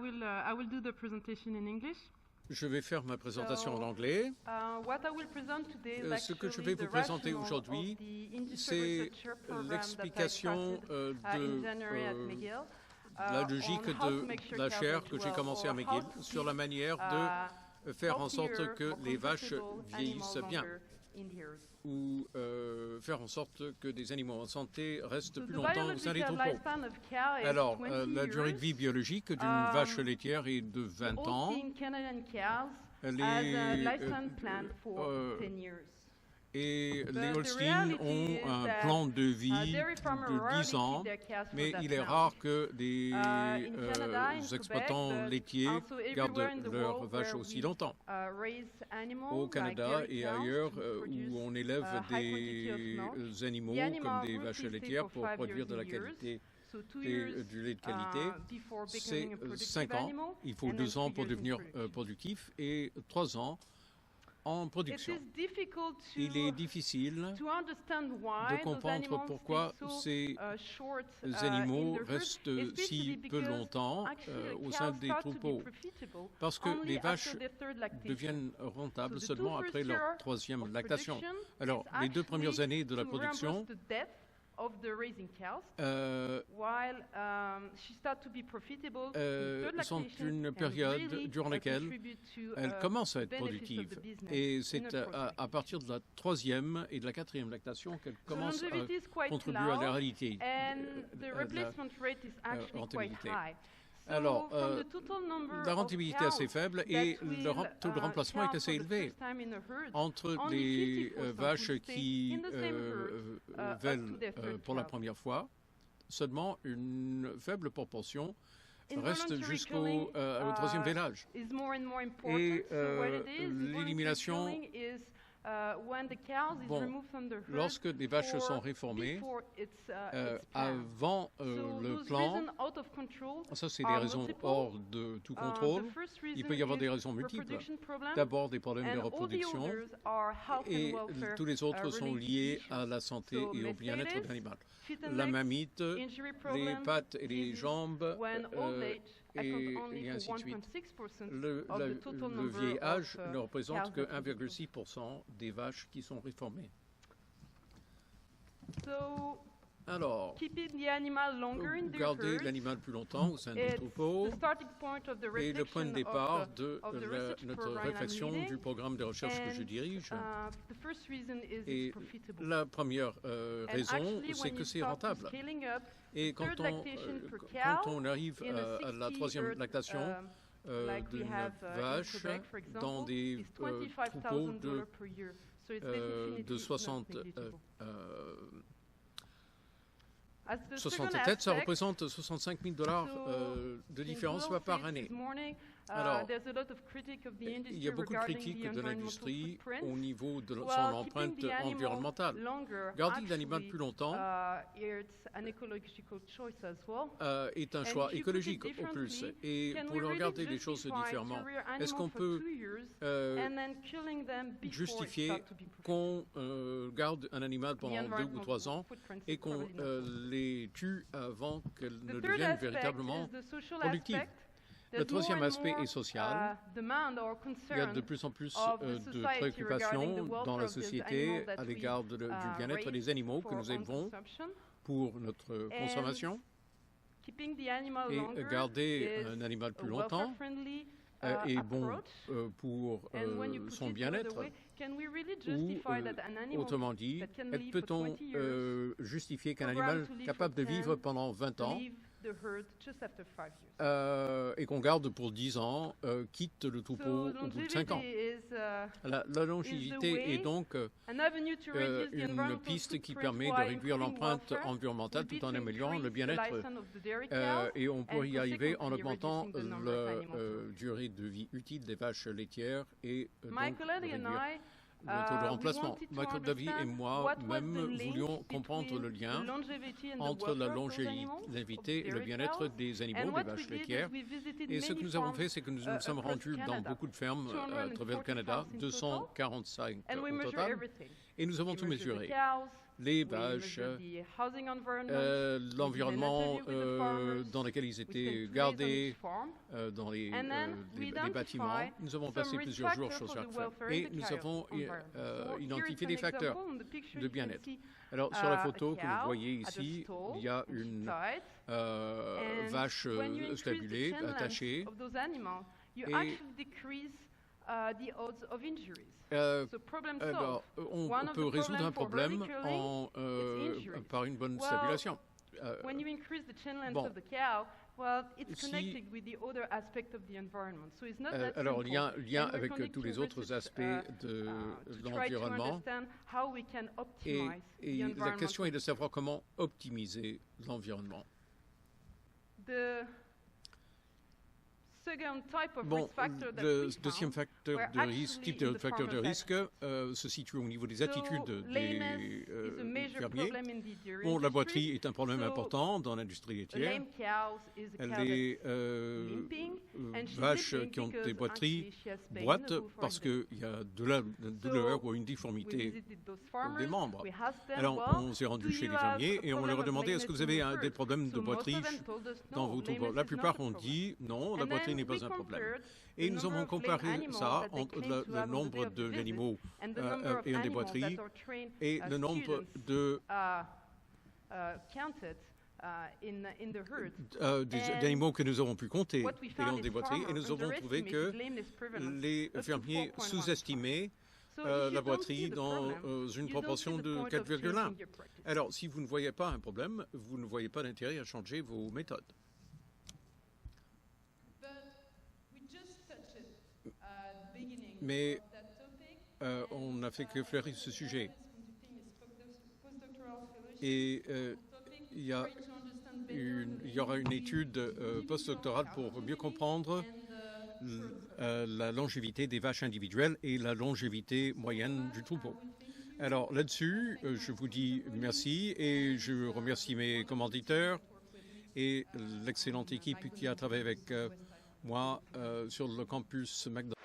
I will do the presentation in English. Je vais faire ma présentation en anglais. Ce que je vais vous présenter aujourd'hui, c'est l'explication de la logique de la chaire que j'ai commencée à McGill sur la manière de faire en sorte que les vaches vieillissent bien ou faire en sorte que des animaux en santé restent plus longtemps au sein des troupeaux. Alors, la durée de vie biologique d'une vache laitière est de 20 ans. Et les Holstein ont un plan de vie de 10 ans, mais il est rare que des exploitants laitiers gardent leurs vaches aussi longtemps. Au Canada et ailleurs, où on élève des animaux comme des vaches laitières pour produire de la qualité et du lait de qualité, c'est 5 ans. Il faut 2 ans pour devenir productif et 3 ans en production. Il est difficile de comprendre pourquoi ces animaux restent si peu longtemps au sein des troupeaux, parce que les vaches deviennent rentables seulement après leur 3e lactation. Alors, les 2 premières années de la production sont une période durant laquelle elles commencent à être productives. Et c'est à partir de la 3e et de la 4e lactation qu'elles commencent à contribuer à la réalité, la rentabilité. Alors, la rentabilité est assez faible et le taux de remplacement est assez élevé. Entre les vaches qui vêlent pour la première fois, seulement une faible proportion reste jusqu'au 3e vêlage. Et l'élimination, lorsque des vaches sont réformées, avant le plan, ça c'est des raisons hors de tout contrôle, il peut y avoir des raisons multiples. D'abord des problèmes de reproduction et tous les autres sont liés à la santé et au bien-être de l'animal. La mamite, les pattes et les jambes, et ainsi de suite. Le vieil âge ne représente que 1,6% des vaches qui sont réformées. Alors, garder l'animal plus longtemps au sein du troupeau est le point de départ de notre réflexion du programme de recherche que je dirige. Et la première raison, c'est que c'est rentable. Et quand on arrive à la 3e lactation d'une vache dans des troupeaux de 60 têtes, ça représente $65 000 de différence par année. Alors, il y a beaucoup de critiques de l'industrie au niveau de son empreinte environnementale. Garder l'animal plus longtemps est un choix écologique au plus. Et pour regarder les choses différemment, est-ce qu'on peut justifier qu'on garde un animal pendant 2 ou 3 ans et qu'on les tue avant qu'elles ne deviennent véritablement productives? Le 3e aspect est social. Il y a de plus en plus de préoccupations dans la société à l'égard du bien-être des animaux que nous élevons pour notre consommation. Et garder un animal plus longtemps est bon pour son bien-être. Ou, autrement dit, peut-on justifier qu'un animal capable de vivre pendant 20 ans et qu'on garde pour 10 ans, quitte le troupeau au bout de 5 ans. La longévité est donc une piste qui permet de réduire l'empreinte environnementale tout en améliorant le bien-être. Et on pourrait y arriver en augmentant la durée de vie utile des vaches laitières et donc réduire le taux de remplacement. Michael Davy et moi-même voulions comprendre le lien entre la longévité et le bien-être des animaux, des vaches laitières. Et ce que nous avons fait, c'est que nous nous sommes rendus dans beaucoup de fermes à travers le Canada, 245 au total, et nous avons tout mesuré. les vaches, l'environnement dans lequel ils étaient gardés, dans les bâtiments. Nous avons passé plusieurs jours sur chaque ferme et nous avons identifié des facteurs de bien-être. Alors, sur la photo que vous voyez ici, il y a une vache stabulée, attachée. Alors, on peut résoudre un problème par une bonne stabulation. Alors, il y a un lien avec tous les autres aspects de l'environnement. Et la question est de savoir comment optimiser l'environnement. Bon, le deuxième facteur de risque, type de facteur de risque se situe au niveau des attitudes des fermiers. Bon, la boiterie est un problème important dans l'industrie laitière. Les vaches qui ont des boiteries boitent parce qu'il y a de la douleur ou une difformité des membres. Alors, on s'est rendu chez les fermiers et on leur a demandé est-ce que vous avez des problèmes de boiterie dans vos troupeaux. La plupart ont dit non, la boiterie n'est pas un problème. Et nous avons comparé ça entre le nombre d'animaux ayant des boiteries et le nombre d'animaux que nous avons pu compter ayant des boiteries. Et nous avons trouvé que les fermiers sous-estimaient la boiterie dans une proportion de 4,1. Alors, si vous ne voyez pas un problème, vous ne voyez pas d'intérêt à changer vos méthodes. Mais on n'a fait que fleurir ce sujet. Et il y aura une étude postdoctorale pour mieux comprendre la longévité des vaches individuelles et la longévité moyenne du troupeau. Alors là-dessus, je vous dis merci et je remercie mes commanditeurs et l'excellente équipe qui a travaillé avec moi sur le campus McDonald's.